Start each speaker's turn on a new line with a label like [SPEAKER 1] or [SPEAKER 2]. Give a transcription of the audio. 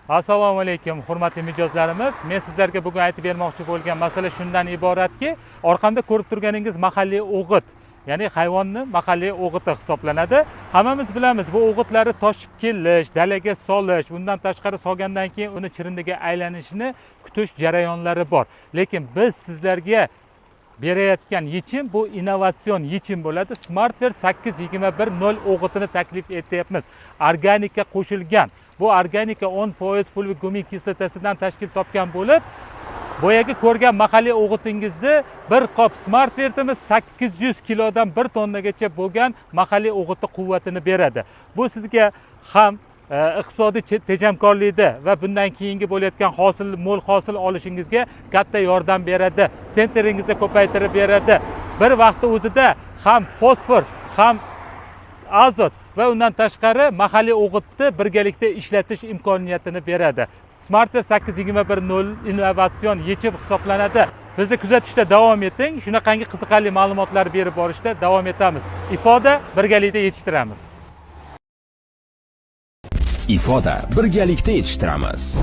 [SPEAKER 1] Assalomu alaykum, hurmatli mijozlarimiz. Men sizlarga bugun aytib bermoqchi bo'lgan masala shundan iboratki, orqamda ko'rib turganingiz mahalliy o'g'it, ya'ni hayvonni mahalliy o'g'iti hisoblanadi. Hammamiz bilamiz, bu o'g'itlarni toshib kelish, dalaga solish, undan tashqari solgandan keyin uni chirindiga aylanishini kutish jarayonlari bor. Lekin biz sizlarga berayotgan yechim bu innovatsion yechim bo'ladi. Smartware 8210 o'g'itini taklif etyapmiz. Organika qo'shilgan. Bu organika 10% fulvi gumik kislotasidan tashkil topgan bo'lib, boyagi ko'rgan mahalliy o'g'itingizni bir qop Smartware'imiz 800 kilodan 1 tonnagacha bo'lgan mahalliy o'g'iti quvvatini beradi. Bu sizga ham iqtisodiy tejamkorlikda va bundan keyingi bo'layotgan mo'l hosil olishingizga katta yordam beradi. Senteringizni ko'paytirib beradi. Bir vaqtda o'zida ham fosfor, ham azot va undan tashqari mahalliy o'g'itni birgalikda ishlatish imkoniyatini beradi. Smartware 8210 innovatsion yechim hisoblanadi. Bizni kuzatishda davom eting. Shunaqangi qiziqarli ma'lumotlar berib borishda davom etamiz. Ifoda birgalikda yetishtiramiz.
[SPEAKER 2] Ifoda birgalikda yetishtiramiz.